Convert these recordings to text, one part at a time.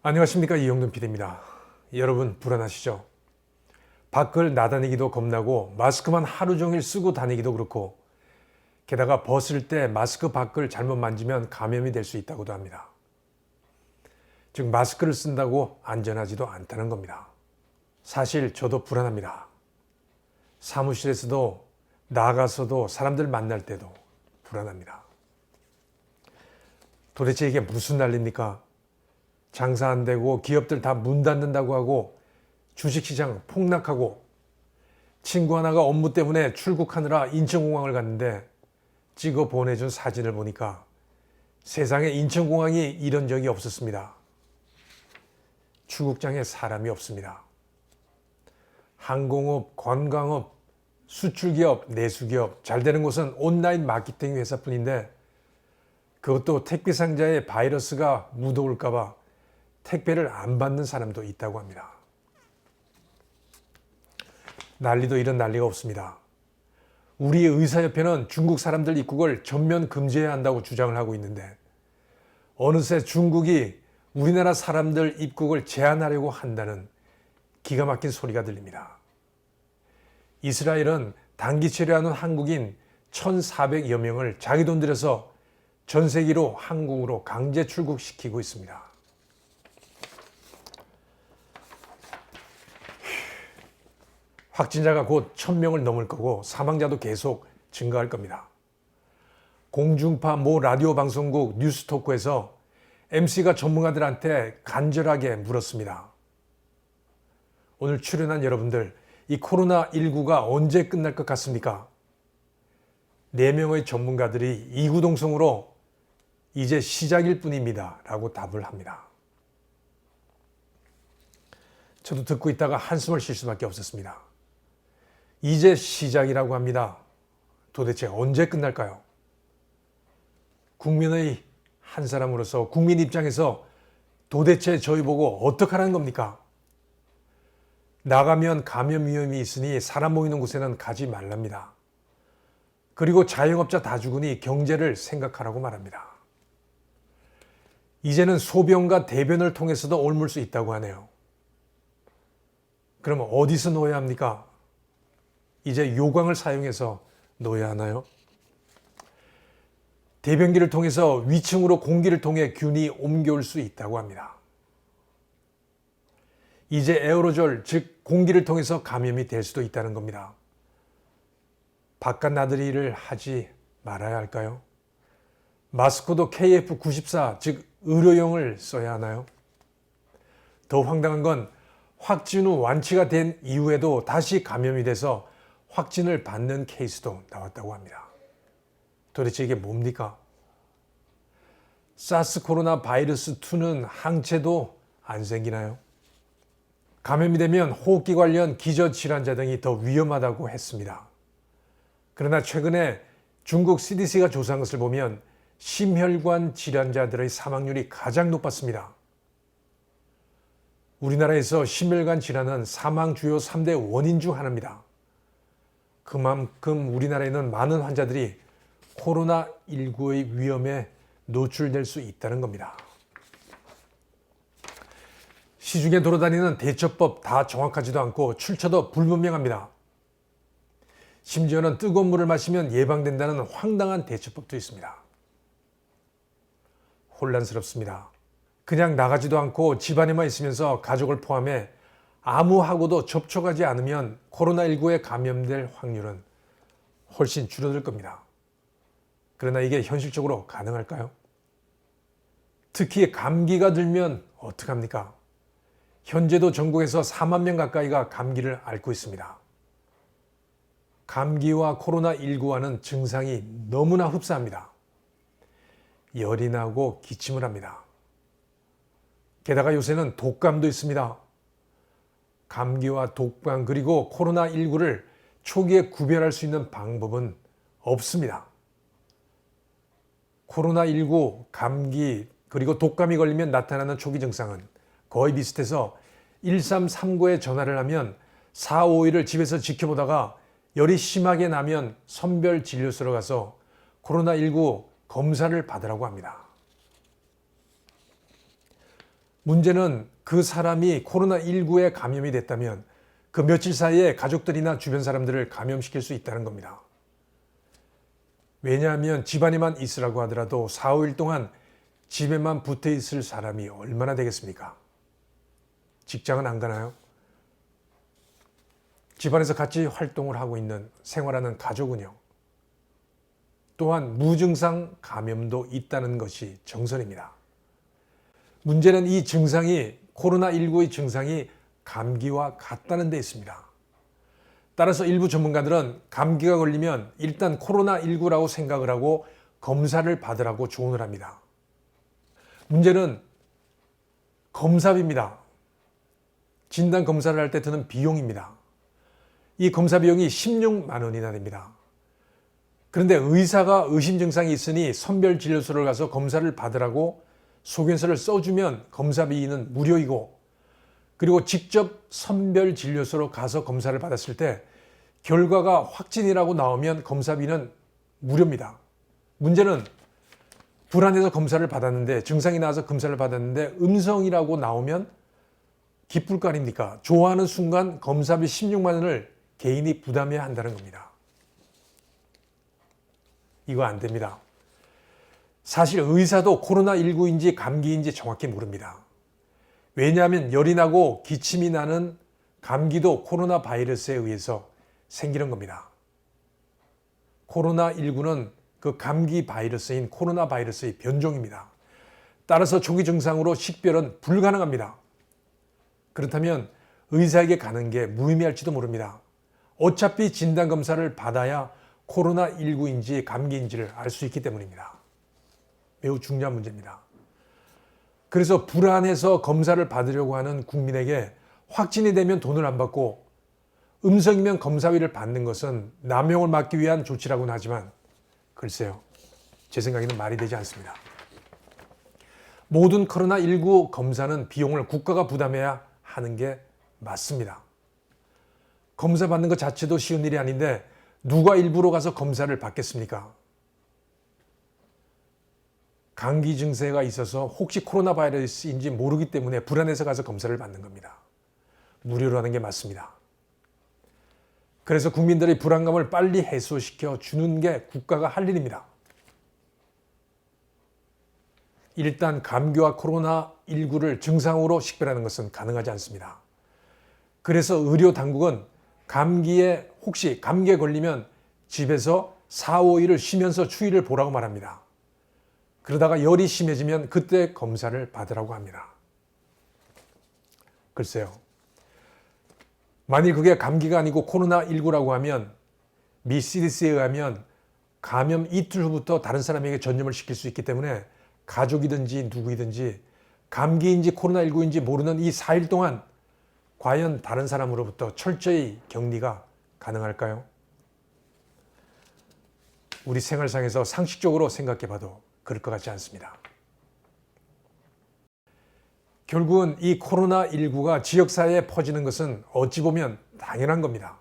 안녕하십니까, 이영돈 PD입니다. 여러분 불안하시죠? 밖을 나다니기도 겁나고 마스크만 하루 종일 쓰고 다니기도 그렇고, 게다가 벗을 때 마스크 밖을 잘못 만지면 감염이 될 수 있다고도 합니다. 즉 마스크를 쓴다고 안전하지도 않다는 겁니다. 사실 저도 불안합니다. 사무실에서도 나가서도 사람들 만날 때도 불안합니다. 도대체 이게 무슨 난리입니까? 장사 안 되고 기업들 다 문 닫는다고 하고 주식시장 폭락하고, 친구 하나가 업무 때문에 출국하느라 인천공항을 갔는데 찍어 보내준 사진을 보니까 세상에 인천공항이 이런 적이 없었습니다. 출국장에 사람이 없습니다. 항공업, 관광업, 수출기업, 내수기업, 잘 되는 곳은 온라인 마케팅 회사뿐인데, 그것도 택배 상자에 바이러스가 묻어올까봐 택배를 안 받는 사람도 있다고 합니다. 난리도 이런 난리가 없습니다. 우리 의사협회는 중국 사람들 입국을 전면 금지해야 한다고 주장을 하고 있는데, 어느새 중국이 우리나라 사람들 입국을 제한하려고 한다는 기가 막힌 소리가 들립니다. 이스라엘은 단기 체류하는 한국인 1,400여 명을 자기 돈 들여서 전세기로 한국으로 강제 출국시키고 있습니다. 확진자가 곧 1,000명을 넘을 거고 사망자도 계속 증가할 겁니다. 공중파 모 라디오 방송국 뉴스토크에서 MC가 전문가들한테 간절하게 물었습니다. 오늘 출연한 여러분들, 이 코로나19가 언제 끝날 것 같습니까? 4명의 전문가들이 이구동성으로 이제 시작일 뿐입니다 라고 답을 합니다. 저도 듣고 있다가 한숨을 쉴 수밖에 없었습니다. 이제 시작이라고 합니다. 도대체 언제 끝날까요? 국민의 한 사람으로서, 국민 입장에서 도대체 저희 보고 어떡하라는 겁니까? 나가면 감염 위험이 있으니 사람 모이는 곳에는 가지 말랍니다. 그리고 자영업자 다 죽으니 경제를 생각하라고 말합니다. 이제는 소변과 대변을 통해서도 옮을 수 있다고 하네요. 그럼 어디서 놓아야 합니까? 이제 요강을 사용해서 놓아야 하나요? 대변기를 통해서 위층으로 공기를 통해 균이 옮겨올 수 있다고 합니다. 이제 에어로졸, 즉 공기를 통해서 감염이 될 수도 있다는 겁니다. 바깥 나들이를 하지 말아야 할까요? 마스크도 KF94, 즉 의료용을 써야 하나요? 더 황당한 건 확진 후 완치가 된 이후에도 다시 감염이 돼서 확진을 받는 케이스도 나왔다고 합니다. 도대체 이게 뭡니까? 사스 코로나 바이러스 2는 항체도 안 생기나요? 감염이 되면 호흡기 관련 기저질환자 등이 더 위험하다고 했습니다. 그러나 최근에 중국 CDC가 조사한 것을 보면 심혈관 질환자들의 사망률이 가장 높았습니다. 우리나라에서 심혈관 질환은 사망 주요 3대 원인 중 하나입니다. 그만큼 우리나라에는 많은 환자들이 코로나19의 위험에 노출될 수 있다는 겁니다. 시중에 돌아다니는 대처법 다 정확하지도 않고 출처도 불분명합니다. 심지어는 뜨거운 물을 마시면 예방된다는 황당한 대처법도 있습니다. 혼란스럽습니다. 그냥 나가지도 않고 집안에만 있으면서 가족을 포함해 아무하고도 접촉하지 않으면 코로나19에 감염될 확률은 훨씬 줄어들 겁니다. 그러나 이게 현실적으로 가능할까요? 특히 감기가 들면 어떡합니까? 현재도 전국에서 4만 명 가까이가 감기를 앓고 있습니다. 감기와 코로나19와는 증상이 너무나 흡사합니다. 열이 나고 기침을 합니다. 게다가 요새는 독감도 있습니다. 감기와 독감 그리고 코로나19를 초기에 구별할 수 있는 방법은 없습니다. 코로나19, 감기 그리고 독감이 걸리면 나타나는 초기 증상은 거의 비슷해서 1339에 전화를 하면 4, 5일을 집에서 지켜보다가 열이 심하게 나면 선별진료소로 가서 코로나19 검사를 받으라고 합니다. 문제는 그 사람이 코로나19에 감염이 됐다면 그 며칠 사이에 가족들이나 주변 사람들을 감염시킬 수 있다는 겁니다. 왜냐하면 집안에만 있으라고 하더라도 4, 5일 동안 집에만 붙어 있을 사람이 얼마나 되겠습니까? 직장은 안 가나요? 집안에서 같이 활동을 하고 있는 생활하는 가족은요. 또한 무증상 감염도 있다는 것이 정설입니다. 문제는 이 증상이 코로나19의 증상이 감기와 같다는 데 있습니다. 따라서 일부 전문가들은 감기가 걸리면 일단 코로나19라고 생각을 하고 검사를 받으라고 조언을 합니다. 문제는 검사비입니다. 진단 검사를 할 때 드는 비용입니다. 이 검사 비용이 16만 원이나 됩니다. 그런데 의사가 의심 증상이 있으니 선별진료소를 가서 검사를 받으라고 소견서를 써주면 검사비는 무료이고, 그리고 직접 선별진료소로 가서 검사를 받았을 때 결과가 확진이라고 나오면 검사비는 무료입니다. 문제는 불안해서 검사를 받았는데, 증상이 나와서 검사를 받았는데 음성이라고 나오면 기쁠 거 아닙니까? 좋아하는 순간 검사비 16만 원을 개인이 부담해야 한다는 겁니다. 이거 안 됩니다. 사실 의사도 코로나19인지 감기인지 정확히 모릅니다. 왜냐하면 열이 나고 기침이 나는 감기도 코로나 바이러스에 의해서 생기는 겁니다. 코로나19는 그 감기 바이러스인 코로나 바이러스의 변종입니다. 따라서 초기 증상으로 식별은 불가능합니다. 그렇다면 의사에게 가는 게 무의미할지도 모릅니다. 어차피 진단검사를 받아야 코로나19인지 감기인지를 알 수 있기 때문입니다. 매우 중요한 문제입니다. 그래서 불안해서 검사를 받으려고 하는 국민에게 확진이 되면 돈을 안 받고 음성이면 검사비를 받는 것은 남용을 막기 위한 조치라고는 하지만 글쎄요, 제 생각에는 말이 되지 않습니다. 모든 코로나19 검사는 비용을 국가가 부담해야 하는 게 맞습니다. 검사 받는 것 자체도 쉬운 일이 아닌데 누가 일부러 가서 검사를 받겠습니까? 감기 증세가 있어서 혹시 코로나 바이러스인지 모르기 때문에 불안해서 가서 검사를 받는 겁니다. 무료로 하는 게 맞습니다. 그래서 국민들의 불안감을 빨리 해소시켜 주는 게 국가가 할 일입니다. 일단 감기와 코로나19를 증상으로 식별하는 것은 가능하지 않습니다. 그래서 의료 당국은 혹시 감기에 걸리면 집에서 4, 5일을 쉬면서 추위를 보라고 말합니다. 그러다가 열이 심해지면 그때 검사를 받으라고 합니다. 글쎄요. 만일 그게 감기가 아니고 코로나19라고 하면 미 CDC에 의하면 감염 이틀 후부터 다른 사람에게 전염을 시킬 수 있기 때문에 가족이든지 누구이든지 감기인지 코로나19인지 모르는 이 4일 동안 과연 다른 사람으로부터 철저히 격리가 가능할까요? 우리 생활상에서 상식적으로 생각해봐도 그럴 것 같지 않습니다. 결국은 이 코로나19가 지역사회에 퍼지는 것은 어찌 보면 당연한 겁니다.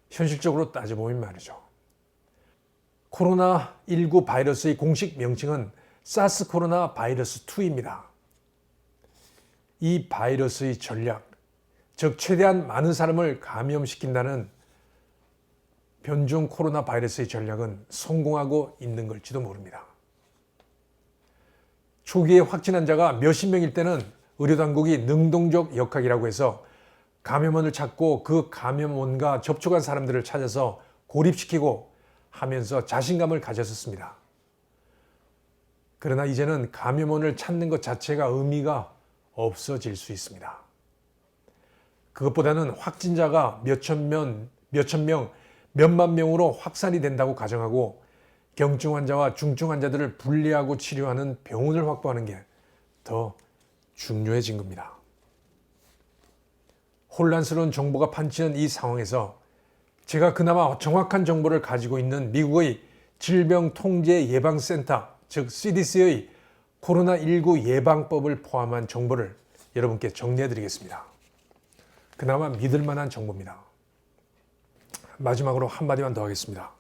현실적으로 따져보면 말이죠. 코로나19 바이러스의 공식 명칭은 사스 코로나 바이러스 2입니다. 이 바이러스의 전략, 즉 최대한 많은 사람을 감염시킨다는 변종 코로나 바이러스의 전략은 성공하고 있는 걸지도 모릅니다. 초기에 확진 환자가 몇십 명일 때는 의료당국이 능동적 역학이라고 해서 감염원을 찾고 그 감염원과 접촉한 사람들을 찾아서 고립시키고 하면서 자신감을 가졌었습니다. 그러나 이제는 감염원을 찾는 것 자체가 의미가 없어질 수 있습니다. 그것보다는 확진자가 몇천 명, 몇만 명으로 확산이 된다고 가정하고 경증 환자와 중증 환자들을 분리하고 치료하는 병원을 확보하는 게 더 중요해진 겁니다. 혼란스러운 정보가 판치는 이 상황에서 제가 그나마 정확한 정보를 가지고 있는 미국의 질병통제예방센터, 즉 CDC의 코로나19 예방법을 포함한 정보를 여러분께 정리해 드리겠습니다. 그나마 믿을 만한 정보입니다. 마지막으로 한마디만 더 하겠습니다.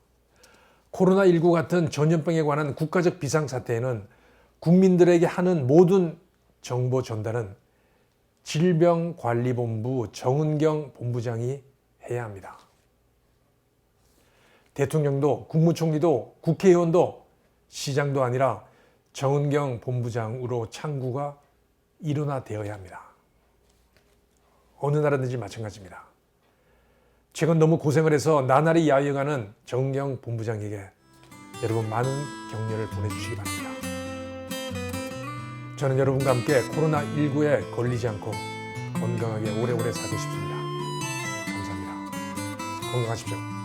코로나19 같은 전염병에 관한 국가적 비상사태에는 국민들에게 하는 모든 정보 전달은 질병관리본부 정은경 본부장이 해야 합니다. 대통령도 국무총리도 국회의원도 시장도 아니라 정은경 본부장으로 창구가 일원화되어야 합니다. 어느 나라든지 마찬가지입니다. 최근 너무 고생을 해서 나날이 야영하는 정은경 본부장에게 여러분 많은 격려를 보내주시기 바랍니다. 저는 여러분과 함께 코로나19에 걸리지 않고 건강하게 오래오래 살고 싶습니다. 감사합니다. 건강하십시오.